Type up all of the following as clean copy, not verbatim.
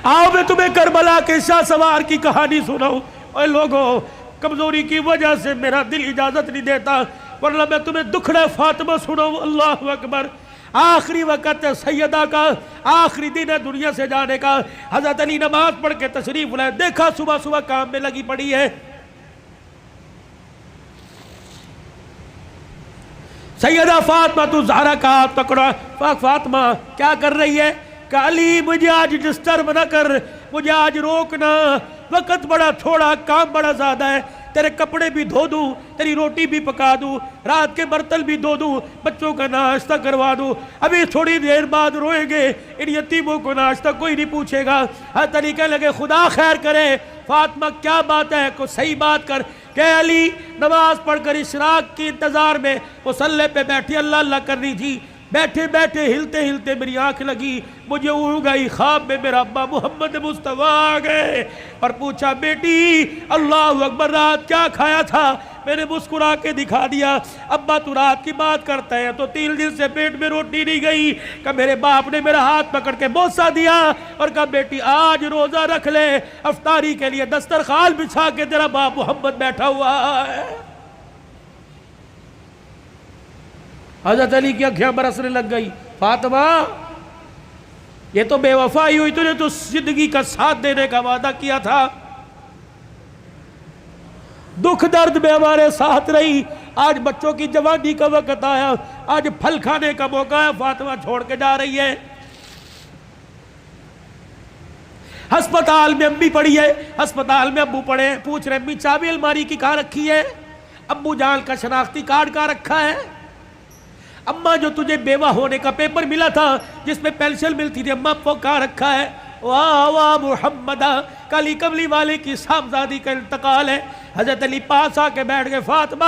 آؤ میں تمہیں کربلا کے شاہ سوار کی کہانی سناؤں. اے لوگوں، کمزوری کی وجہ سے میرا دل اجازت نہیں دیتا، ورنہ میں تمہیں دکھڑا فاطمہ سناؤں. اللہ اکبر. آخری وقت سیدہ کا، آخری دن ہے دنیا سے جانے کا. حضرت علی نماز پڑھ کے تشریف لائے، دیکھا صبح صبح کام میں لگی پڑی ہے. سیدہ فاطمہ تو زہرا کا پکڑا. فاطمہ کیا کر رہی ہے؟ کہ علی مجھے آج ڈسٹرب نہ کر، مجھے آج روکنا، وقت بڑا تھوڑا، کام بڑا زیادہ ہے. تیرے کپڑے بھی دھو دوں، تیری روٹی بھی پکا دوں، رات کے برتن بھی دھو دوں، بچوں کا ناشتہ کروا دوں. ابھی تھوڑی دیر بعد روئیں گے، ان یتیموں کو ناشتہ کوئی نہیں پوچھے گا. حضرت علی کہنے لگے خدا خیر کرے. فاطمہ کیا بات ہے؟ کوئی صحیح بات کر. کہ علی نماز پڑھ کر اشراق کی انتظار میں مصلی پہ بیٹھی اللہ اللہ کر رہی تھی. بیٹھے بیٹھے ہلتے ہلتے میری آنکھ لگی، مجھے اڑ گئی. خواب میں میرا ابا محمد مصطفیٰ آ گئے اور پوچھا بیٹی اللہ اکبر رات کیا کھایا تھا؟ میں نے مسکرا کے دکھا دیا. ابا تو رات کی بات کرتا ہے تو 3 دن سے پیٹ میں روٹی نہیں گئی. کہ میرے باپ نے میرا ہاتھ پکڑ کے بوسہ دیا اور کہا بیٹی آج روزہ رکھ لے، افطاری کے لیے دسترخوان بچھا کے تیرا باپ محمد بیٹھا ہوا ہے. حضرت علی کی آنکھیں برسنے لگ گئی. فاطمہ یہ تو بے وفائی ہوئی، تجھے تو زندگی کا ساتھ دینے کا وعدہ کیا تھا، دکھ درد میں ہمارے ساتھ رہی. آج بچوں کی جوانی کا وقت آیا، آج پھل کھانے کا موقع ہے. فاطمہ چھوڑ کے جا رہی ہے. ہسپتال میں امی پڑی ہے، ہسپتال میں ابو پڑے، پوچھ رہے امی چابی الماری کی کہاں رکھی ہے؟ ابو جان کا شناختی کارڈ کہاں رکھا ہے؟ اماں جو تجھے بیوہ ہونے کا پیپر ملا تھا جس میں پینشن ملتی تھی، اماں وہ کہاں رکھا ہے؟ واہ واہ محمدہ، کالی کملی والے کی صاحبزادی کا انتقال ہے. حضرت علی پاس آ کے بیٹھ گئے. فاطمہ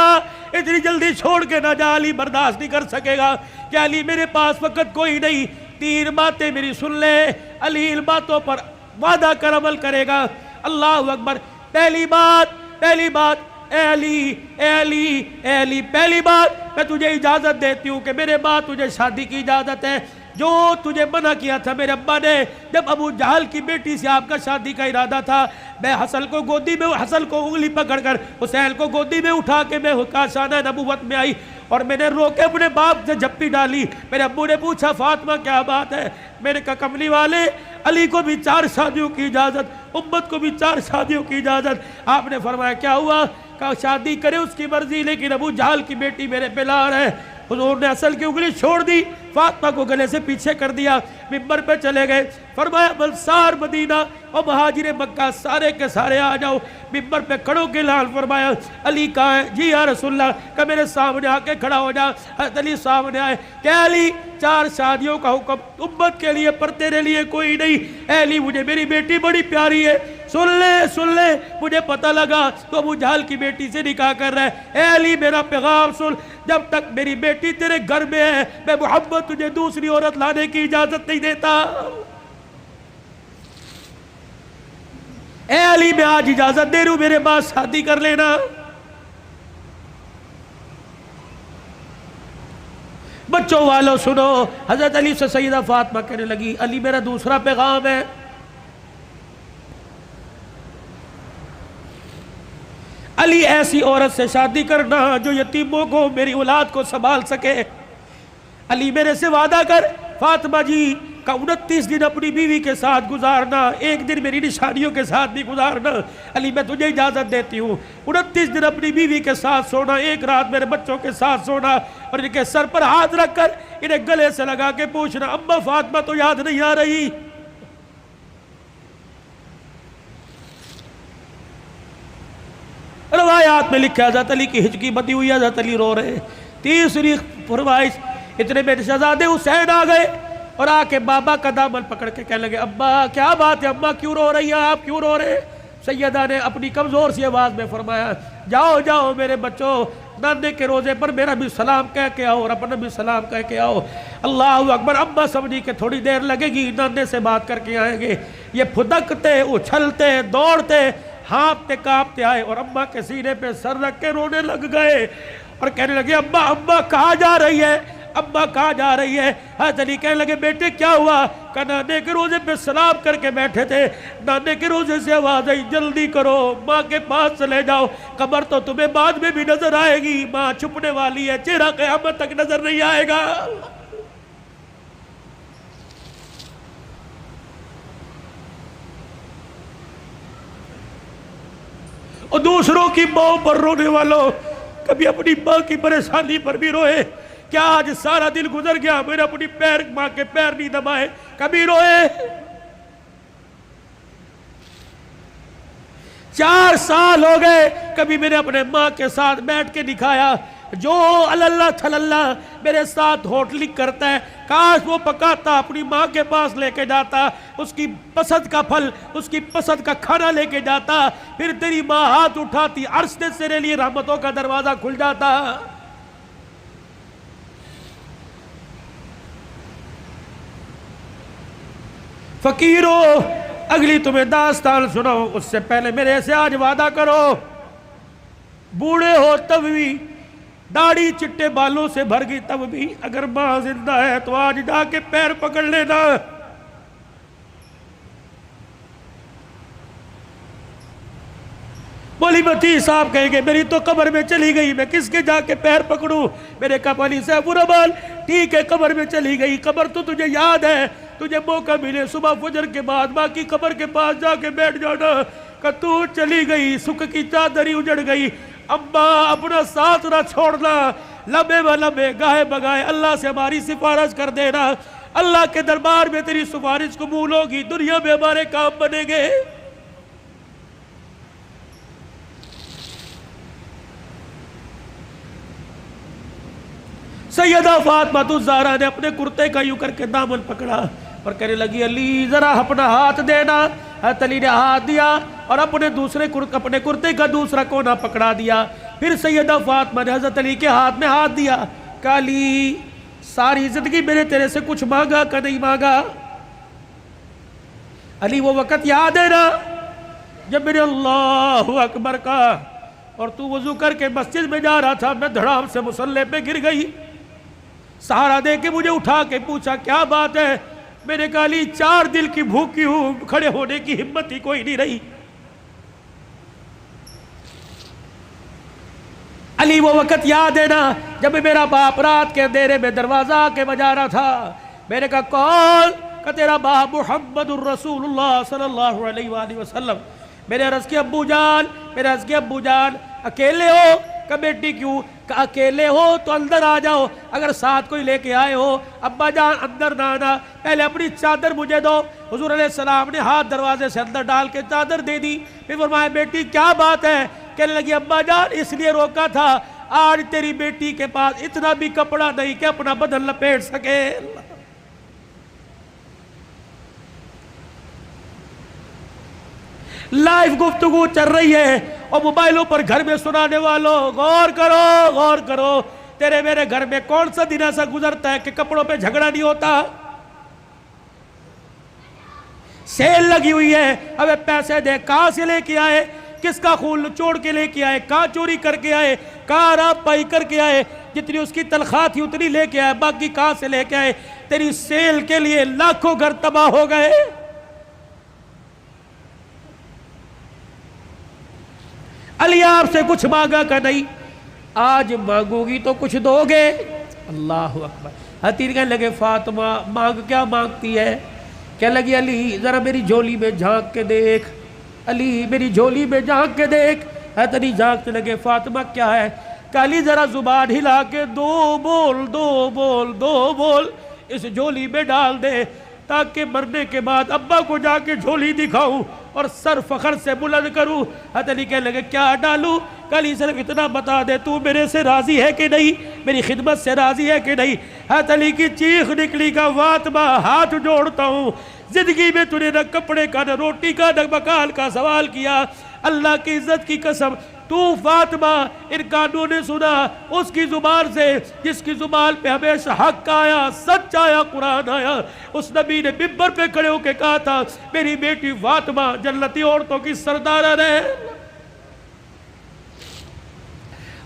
اتنی جلدی چھوڑ کے نہ جا، علی برداشت نہیں کر سکے گا. کہ علی میرے پاس وقت کوئی نہیں، 3 باتیں میری سن لے. علی ان باتوں پر وعدہ کر عمل کرے گا. اللہ اکبر. پہلی بات اے علی اے علی اے علی، پہلی بات میں تجھے اجازت دیتی ہوں کہ میرے بعد تجھے شادی کی اجازت ہے. جو تجھے منع کیا تھا میرے ابا نے جب ابو جہل کی بیٹی سے آپ کا شادی کا ارادہ تھا، میں حسن کو گودی میں، حسن کو انگلی پکڑ کر حسین کو گودی میں اٹھا کے میں کاشانہ نبوت میں آئی اور میں نے رو کے اپنے باپ سے جھپی ڈالی. میرے ابو نے پوچھا فاطمہ کیا بات ہے؟ میں نے کہا کملی والے علی کو بھی 4 شادیوں کی اجازت، امت کو بھی 4 شادیوں کی اجازت. آپ نے فرمایا کیا ہوا؟ کہا شادی کرے اس کی مرضی، لیکن ابو جہل کی بیٹی میرے پہ لار ہے. حضور نے اصل کی انگلی چھوڑ دی، فاطمہ کو گلے سے پیچھے کر دیا، ممبر پہ چلے گئے. فرمایا انصار مدینہ اور مہاجر مکہ سارے کے سارے آ جاؤ. ممبر پہ کھڑوں کے لال فرمایا علی کہاں ہے؟ جی یا رسول اللہ. کہ میرے سامنے آ کے کھڑا ہو جا. حضرت علی سامنے آئے. کہ علی 4 شادیوں کا حکم امت کے لیے پر تیرے لیے کوئی نہیں. اے علی مجھے میری بیٹی بڑی پیاری ہے، سن لے مجھے پتہ لگا تو ابو جہل کی بیٹی سے نکاح کر رہا ہے. اے علی میرا پیغام سن، جب تک میری بیٹی تیرے گھر میں ہے میں محمد تجھے دوسری عورت لانے کی اجازت نہیں دیتا. اے علی میں آج اجازت دے رہا ہوں، میرے بعد شادی کر لینا. بچوں والوں سنو، حضرت علی سے سیدہ فاطمہ کہنے لگی علی میرا دوسرا پیغام ہے. علی ایسی عورت سے شادی کرنا جو یتیموں کو، میری اولاد کو سنبھال سکے. علی میرے سے وعدہ کر. فاطمہ جی کا 29 دن اپنی بیوی کے ساتھ گزارنا، 1 دن میری نشانیوں کے ساتھ بھی گزارنا. علی میں تجھے اجازت دیتی ہوں. 29 دن اپنی بیوی کے ساتھ سونا، 1 رات میرے بچوں کے ساتھ سونا، اور ان کے سر پر ہاتھ رکھ کر انہیں گلے سے لگا کے پوچھنا اما فاطمہ تو یاد نہیں آ رہی؟ روایات میں لکھا حضرت علی کی ہچکی بندی ہوئی، حضرت علی رو رہے. تیسری فرمائش، اتنے میں شہزادے حسین آ گئے اور آ کے بابا کا دامن پکڑ کے کہنے لگے ابا کیا بات ہے، اماں کیوں رو رہی ہیں، آپ کیوں رو رہے؟ سیدہ نے اپنی کمزور سی آواز میں فرمایا جاؤ جاؤ میرے بچوں، نانے کے روزے پر میرا بھی سلام کہہ کے آؤ اور اپنا بھی سلام کہہ کے آؤ. اللہ اکبر. اماں سمجھی کہ تھوڑی دیر لگے گی، نانے سے بات کر کے آئیں گے. یہ پھدکتے اچھلتے دوڑتے ہانپتے کانپتے آئے اور اماں کے سینے پہ سر رکھ کے رونے لگ گئے اور کہنے لگے ابا کہاں جا رہی ہے؟ اماں کہاں جا رہی ہے؟ حضرت علی کہنے لگے بیٹے کیا ہوا؟ کہ نانے کے روزے پہ سلام کر کے بیٹھے تھے، نانے کے روزے سے آواز آئی جلدی کرو ماں کے پاس چلے جاؤ، قبر تو تمہیں بعد میں بھی نظر آئے گی، ماں چھپنے والی ہے، چہرہ قیامت تک نظر نہیں آئے گا۔ اور دوسروں کی ماں پر رونے والوں، کبھی اپنی ماں کی پریشانی پر بھی روئے۔ کیا آج سارا دن گزر گیا میں نے اپنی ماں کے پیر نہیں دبائے؟ کبھی روئے؟ 4 سال ہو گئے کبھی میں نے اپنے ماں کے ساتھ بیٹھ کے دکھایا؟ جو اللہ تھلاللہ میرے ساتھ ہوٹلی کرتا ہے، کاش وہ پکاتا اپنی ماں کے پاس لے کے جاتا، اس کی پسند کا پھل، اس کی پسند کا کھانا لے کے جاتا، پھر تیری ماں ہاتھ اٹھاتی، عرش سے تیرے لیے رحمتوں کا دروازہ کھل جاتا۔ فقیرو، اگلی تمہیں داستان سناؤ اس سے پہلے میرے سے آج وعدہ کرو، بوڑھے ہو تب بھی، داڑھی چٹے بالوں سے بھر گئی تب بھی، اگر ماں زندہ ہے تو آج جا کے پیر پکڑ لینا۔ مولی متی صاحب کہیں گے میری تو قبر میں چلی گئی، میں کس کے جا کے پیر پکڑوں؟ میرے کہا علی صاحب برابر ٹھیک ہے، قبر میں چلی گئی، قبر تو تجھے یاد ہے، تجھے موقع ملے صبح فجر کے بعد ماں کی قبر کے پاس جا کے بیٹھ جانا، کہ تو چلی گئی، سکھ کی چادری اجڑ گئی، اماں اپنا ساتھ نہ چھوڑنا، لمبے و لمبے گاہے بگائے اللہ سے ہماری سفارش کر دینا، اللہ کے دربار میں تیری سفارش قبول ہوگی، دنیا میں ہمارے کام بنے گے۔ سیدہ فاطمہ الزہرا نے اپنے کرتے کا یوں کر کے دامن پکڑا اور کہنے لگی علی ذرا اپنا ہاتھ دینا۔ حضرت علی نے ہاتھ دیا اور اپنے کرتے کا دوسرا کونا پکڑا دیا۔ پھر سیدہ فاطمہ نے حضرت علی کے ہاتھ میں ہاتھ دیا، کہا علی ساری زندگی میں نے تیرے سے کچھ مانگا کہ نہیں مانگا؟ علی وہ وقت یاد ہے نا جب میں نے اللہ اکبر کہا اور تو وضو کر کے مسجد میں جا رہا تھا، میں دھڑام سے مصلی پہ گر گئی، سہارا دے کے مجھے اٹھا کے پوچھا کیا بات ہے؟ میں نے کہا علی 4 دل کی بھوکی ہوں، کھڑے ہونے کی ہمت ہی کوئی نہیں رہی۔ علی وہ وقت یاد ہے نا جب میرا باپ رات کے اندھیرے میں دروازہ کے بجا رہا تھا، میں نے کہا کون؟ کہ تیرا باپ محمد الرسول اللہ صلی اللہ علیہ وآلہ وسلم۔ میرے عرض کی ابو جان اکیلے ہو؟ کہ بیٹی کیوں؟ کہ اکیلے ہو تو اندر آ جاؤ، اگر ساتھ کوئی لے کے آئے ہو ابا جان اندر نہ آنا، پہلے اپنی چادر مجھے دو۔ حضور علیہ السلام نے ہاتھ دروازے سے اندر ڈال کے چادر دے دی، پھر فرمایا بیٹی کیا بات ہے؟ کہنے لگی ابا جان اس لیے روکا تھا، آج تیری بیٹی کے پاس اتنا بھی کپڑا نہیں کہ اپنا بدن لپیٹ سکے۔ لائیو گفتگو چل رہی ہے اور موبائلوں پر گھر میں سنانے والوں غور کرو، تیرے میرے گھر میں کون سا دن ایسا گزرتا ہے کہ کپڑوں پہ جھگڑا نہیں ہوتا؟ سیل لگی ہوئی ہے، ابے پیسے دے، کہاں سے لے کے آئے؟ کس کا خون چوڑ کے لے کے آئے؟ کہاں چوری کر کے آئے؟ کہاں راب پائی کر کے آئے؟ جتنی اس کی تنخواہ تھی اتنی لے کے آئے، باقی کہاں سے لے کے آئے؟ تیری سیل کے لیے لاکھوں گھر تباہ ہو گئے۔ علی آپ سے کچھ مانگا کہ نہیں؟ آج مانگو گی تو کچھ دو گے؟ اللہ اکبر۔ حتیر کہنے لگے فاطمہ مانگ کیا مانگتی ہے؟ کہنے لگی علی ذرا میری جھولی میں جھانک کے دیکھ، علی میری جھولی میں جھانک کے دیکھ۔ حضرت علی جھانکنے لگے فاطمہ کیا ہے؟ کہ علی ذرا زبان ہلا کے دو بول اس جھولی میں ڈال دے، تاکہ مرنے کے بعد ابا کو جا کے جھولی دکھاؤں اور سر فخر سے بلند کروں۔ حضرت علی کہنے لگے کیا ڈالوں؟ کہ علی صرف اتنا بتا دے تو میرے سے راضی ہے کہ نہیں، میری خدمت سے راضی ہے کہ نہیں؟ حضرت علی کی چیخ نکلی کہ فاطمہ ہاتھ جوڑتا ہوں، زندگی میں تُو نے نہ کپڑے کا نہ روٹی کا نہ مکان کا سوال کیا، اللہ کی عزت کی قسم تو فاطمہ ان کانوں نے سنا اس کی زبان سے جس کی زبان پہ ہمیشہ حق آیا، سچ آیا، قرآن آیا۔ اس نبی نے منبر پہ کھڑے ہو کے کہا تھا میری بیٹی فاطمہ جنتی عورتوں کی سردار ہے۔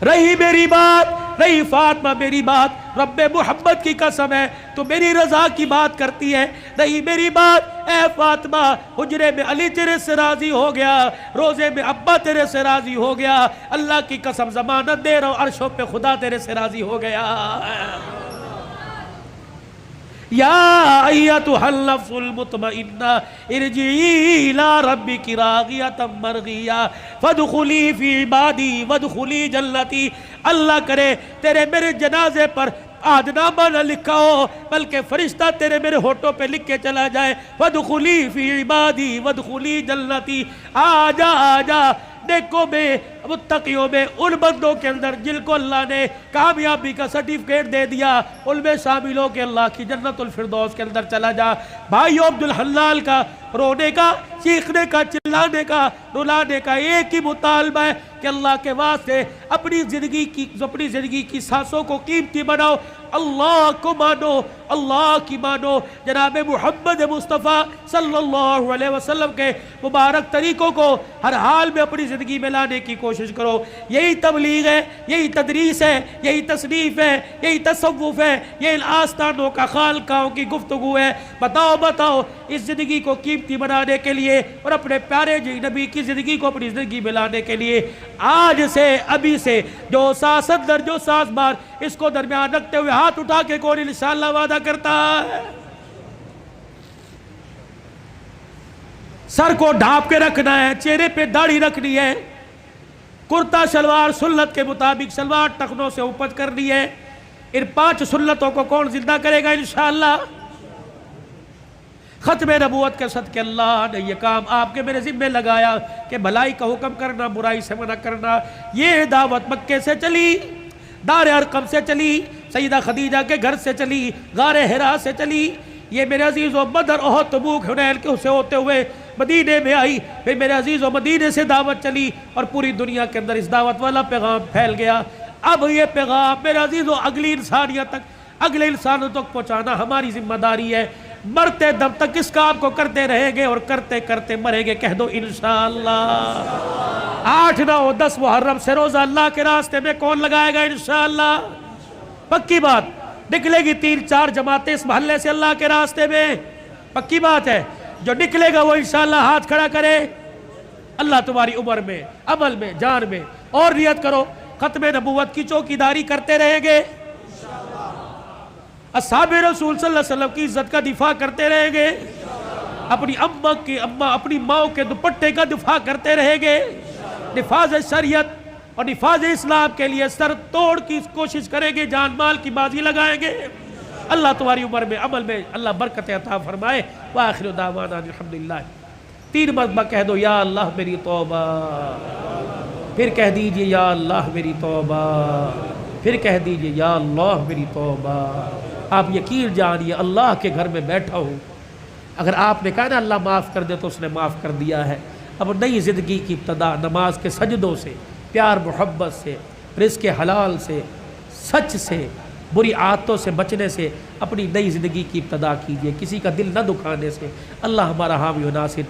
رہی میری بات، رہی فاطمہ میری بات، رب محمد کی قسم ہے تو میری رضا کی بات کرتی ہے، رہی میری بات اے فاطمہ حجرے میں علی تیرے سے راضی ہو گیا، روزے میں ابا تیرے سے راضی ہو گیا، اللہ کی قسم ضمانت دے رہا ہوں عرشوں پہ خدا تیرے سے راضی ہو گیا۔ یا ایتھا النفس المطمئنہ ارجعی الی ربک راضیۃ مرضیہ فادخلی فی عبادی وادخلی جنتی۔ اللہ کرے تیرے میرے جنازے پر آدنامہ نہ لکھا ہو بلکہ فرشتہ تیرے میرے ہونٹوں پہ لکھ کے چلا جائے، وادخلی فی عبادی وادخلی جنتی۔ آجا آجا نیکوں میں متقیوں میں ان بندوں کے اندر جن کو اللہ نے کامیابی کا سرٹیفکیٹ دے دیا ان میں شامل ہو کے اللہ کی جنت الفردوس کے اندر چلا جا۔ بھائیو عبد الحلال کا رونے کا، چیخنے کا، چلانے کا، رلانے کا ایک ہی مطالبہ ہے کہ اللہ کے واسطے اپنی زندگی کی سانسوں کو قیمتی بناؤ، اللہ کو مانو، اللہ کی مانو، جناب محمد مصطفیٰ صلی اللہ علیہ وسلم کے مبارک طریقوں کو ہر حال میں اپنی زندگی میں لانے کی کوشش کرو۔ یہی تبلیغ ہے، یہی تدریس ہے، یہی تصنیف ہے، یہی تصوف ہے، یہ آستانوں کا خالقاہوں کی گفتگو ہے۔ بتاؤ اس زندگی کو قیمتی بنانے کے لیے اور اپنے پیارے نبی کی زندگی کو اپنی زندگی میں لانے کے لیے آج سے، ابھی سے جو ساس اندر جو ساس بار اس کو درمیان رکھتے ہوئے ہاتھ اٹھا کے کون انشاءاللہ وعدہ کرتا ہے؟ سر کو ڈھانپ کے رکھنا ہے، چہرے پہ داڑھی رکھنی ہے، کرتا شلوار سنت کے مطابق شلوار ٹخنوں سے اوپر کرنی ہے۔ ان 5 سنتوں کو کون زندہ کرے گا انشاءاللہ؟ ختم نبوت کے صدقے اللہ نے یہ کام آپ کے میرے ذمہ لگایا کہ بھلائی کا حکم کرنا، برائی سے منع کرنا۔ یہ دعوت مکے سے چلی، دار ارقم سے چلی، سیدہ خدیجہ کے گھر سے چلی، غار حرا سے چلی، یہ میرے عزیزو بدر احد تبوک حنین کے سے ہوتے ہوئے مدینے میں آئی، پھر میرے عزیزو مدینے سے دعوت چلی اور پوری دنیا کے اندر اس دعوت والا پیغام پھیل گیا۔ اب یہ پیغام میرے عزیزو اگلی انسانیت تک، اگلے انسانوں تک پہنچانا ہماری ذمہ داری ہے۔ مرتے دم تک اس کام کو کرتے رہیں گے اور کرتے کرتے مریں گے۔ کہہ دو انشاءاللہ۔ 8، 9، 10 محرم سے روزہ اللہ کے راستے میں کون لگائے گا انشاءاللہ؟ پکی بات، نکلے گی 3-4 جماعتیں اس محلے سے اللہ کے راستے میں، پکی بات ہے۔ جو نکلے گا وہ انشاءاللہ ہاتھ کھڑا کرے۔ اللہ تمہاری عمر میں، عمل میں، جان میں، اور نیت کرو ختم نبوت کی چوکیداری کرتے رہیں گے، اصحاب رسول صلی اللہ علیہ وسلم کی عزت کا دفاع کرتے رہیں گے، اپنی اپنی ماں کے دوپٹے کا دفاع کرتے رہیں گے، نفاذ شریعت اور نفاذ اسلام کے لیے سر توڑ کی کوشش کریں گے، جان مال کی بازی لگائیں گے۔ اللہ تمہاری عمر میں، عمل میں اللہ برکت عطا فرمائے۔ وآخر دعوانا الحمدللہ۔ 3 مرتبہ کہہ دو یا اللہ میری توبہ، پھر کہہ دیجئے یا اللہ میری توبہ، پھر کہہ دیجئے یا اللہ میری توبہ۔ آپ یقین جانیے اللہ کے گھر میں بیٹھا ہوں، اگر آپ نے کہا نا اللہ معاف کر دے تو اس نے معاف کر دیا ہے۔ اب نئی زندگی کی ابتدا نماز کے سجدوں سے، پیار محبت سے، رزق حلال سے، سچ سے، بری عادتوں سے بچنے سے اپنی نئی زندگی کی ابتدا کیجئے، کسی کا دل نہ دکھانے سے۔ اللہ ہمارا حامی و ناصر